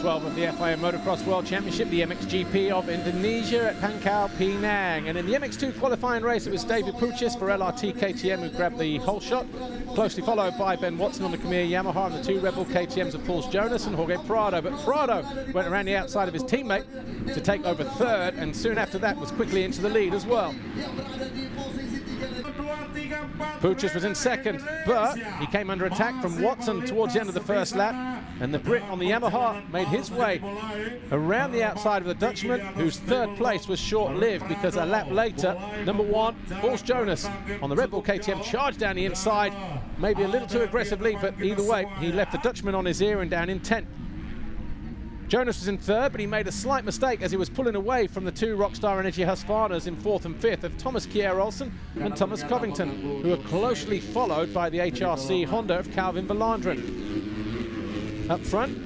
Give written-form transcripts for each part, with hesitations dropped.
12 of the FIA Motocross World Championship, the MXGP of Indonesia at Pangkal Pinang. And in the MX2 qualifying race, it was David Puches for LRT KTM who grabbed the whole shot, closely followed by Ben Watson on the Khmer Yamaha, and the two Red Bull KTMs of Paul Jonas and Jorge Prado. But Prado went around the outside of his teammate to take over third, and soon after that was quickly into the lead as well. Puches was in second, but he came under attack from Watson towards the end of the first lap, and the Brit on the Yamaha made his way around the outside of the Dutchman, whose third place was short-lived because a lap later, number one, Paul Jonas on the Red Bull KTM charged down the inside, maybe a little too aggressively, but either way, he left the Dutchman on his ear and down in 10th. Jonas was in third, but he made a slight mistake as he was pulling away from the two Rockstar Energy Husqvarnas in fourth and fifth of Thomas Kjær-Olsen and Thomas Covington, who are closely followed by the HRC Honda of Calvin Verlanderen. Up front,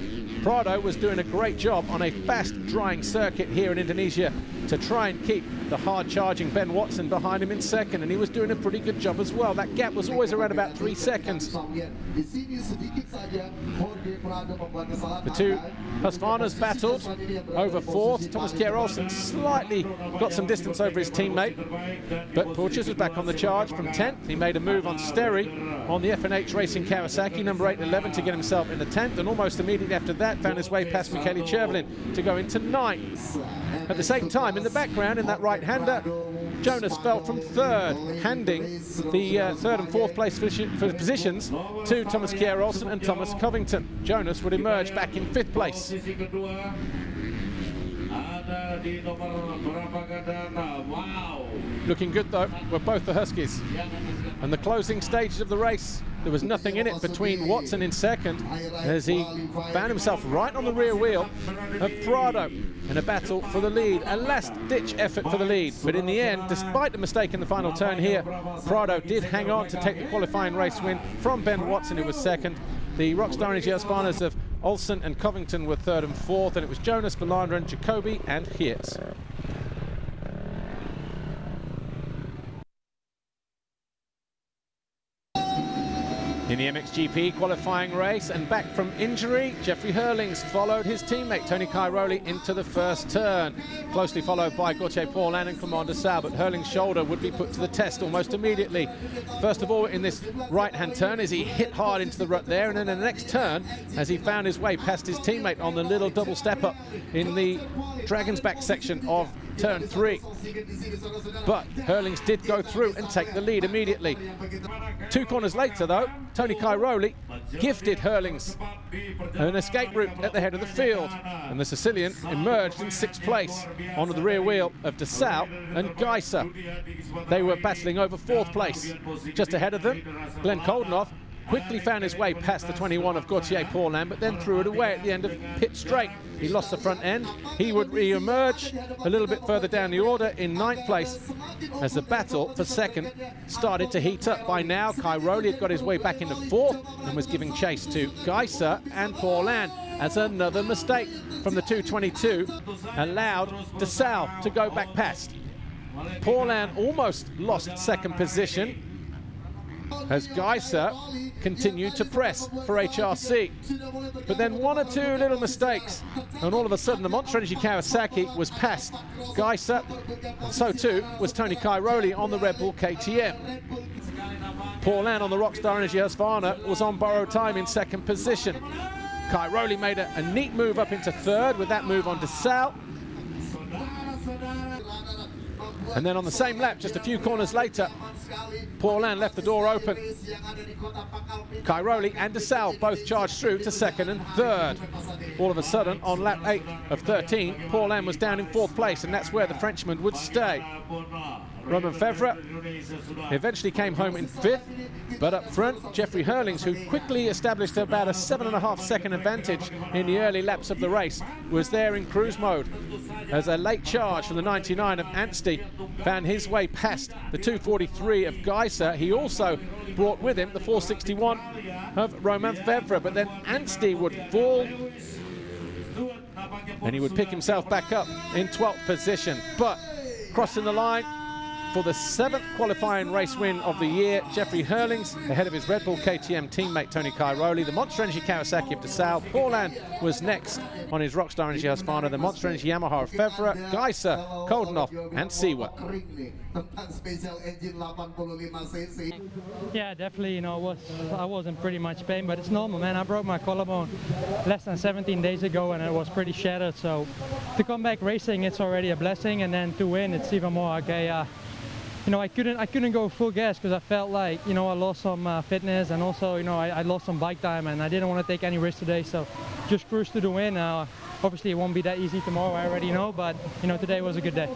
Prado was doing a great job on a fast-drying circuit here in Indonesia to try and keep the hard-charging Ben Watson behind him in second, and he was doing a pretty good job as well. That gap was always around about 3 seconds. The two Husqvarnas battled over fourth. Thomas Kjær-Olsen slightly got some distance over his teammate, but Puches was back on the charge from 10th. He made a move on Sterry on the F&H Racing Kawasaki, number 8 and 11, to get himself in the 10th, and almost immediately after that found his way past Michele Chervelin to go into 9th. At the same time, in the background, in that right-hander, Jonas fell from third, handing the third and fourth place positions to Thomas Kjær-Olsen and Thomas Covington. Jonas would emerge back in 5th place. Looking good though were both the Huskies. And the closing stages of the race, there was nothing in it between Watson in second as he found himself right on the rear wheel of Prado in a battle for the lead, a last-ditch effort for the lead. But in the end, despite the mistake in the final turn here, Prado did hang on to take the qualifying race win from Ben Watson, who was second. The Rockstar Energy Husqvarnas of Olsen and Covington were third and fourth, and it was Jonas, Verlanderen, Jacobi and Geerts. In the MXGP qualifying race, and back from injury, Jeffrey Herlings followed his teammate Tony Cairoli into the first turn, closely followed by Gauthier Paulin and Clément de Sal, but Herlings' shoulder would be put to the test almost immediately. First of all, in this right-hand turn, as he hit hard into the rut there, and then in the next turn, as he found his way past his teammate on the little double step-up in the Dragon's Back section of turn 3. But Herlings did go through and take the lead immediately. 2 corners later, though, Tony Cairoli gifted Herlings an escape route at the head of the field, and the Sicilian emerged in 6th place onto the rear wheel of de Sal and Geiser. They were battling over 4th place. Just ahead of them, Glenn Koldenoff quickly found his way past the 21 of Gauthier Paulin, but then threw it away at the end of pit straight. He lost the front end. He would re-emerge a little bit further down the order in 9th place as the battle for second started to heat up. By now, Cairoli had got his way back into 4th and was giving chase to Geiser and Paulin, as another mistake from the 222 allowed de Sal to go back past. Paulin almost lost second position as Geiser continued to press for HRC. But then 1 or 2 little mistakes, and all of a sudden the Monster Energy Kawasaki was past Geiser, and so too was Tony Cairoli on the Red Bull KTM. Paulin on the Rockstar Energy Husqvarna was on borrowed time in 2nd position. Cairoli made a neat move up into 3rd with that move on de Sal. And then on the same lap, just a few corners later, Paulin left the door open. Cairoli and de Sal both charged through to 2nd and 3rd. All of a sudden, on lap 8 of 13, Paulin was down in 4th place, and that's where the Frenchman would stay. Romain Febvre eventually came home in 5th, but up front, Jeffrey Herlings, who quickly established about a 7.5 second advantage in the early laps of the race, was there in cruise mode as a late charge from the 99 of Anstey found his way past the 243 of Geiser. He also brought with him the 461 of Romain Febvre, but then Anstey would fall and he would pick himself back up in 12th position. But crossing the line, for the 7th qualifying race win of the year. Jeffrey Hurlings ahead of his Red Bull KTM teammate Tony Cairoli. The Monster Energy Kawasaki of DeSalle. Paulin was next on his Rockstar Energy Husqvarna. The Monster Energy Yamaha of Fevre, Geiser, Koldenhoff and Siwa. Yeah, definitely, you know, I was in pretty much pain, but it's normal, man. I broke my collarbone less than 17 days ago and it was pretty shattered, so to come back racing, it's already a blessing, and then to win, it's even more. Okay, you know, I couldn't go full gas because I felt like, you know, I lost some fitness, and also, you know, I lost some bike time, and I didn't want to take any risks today, so just cruise to the win. Obviously, it won't be that easy tomorrow, I already know, but, you know, today was a good day.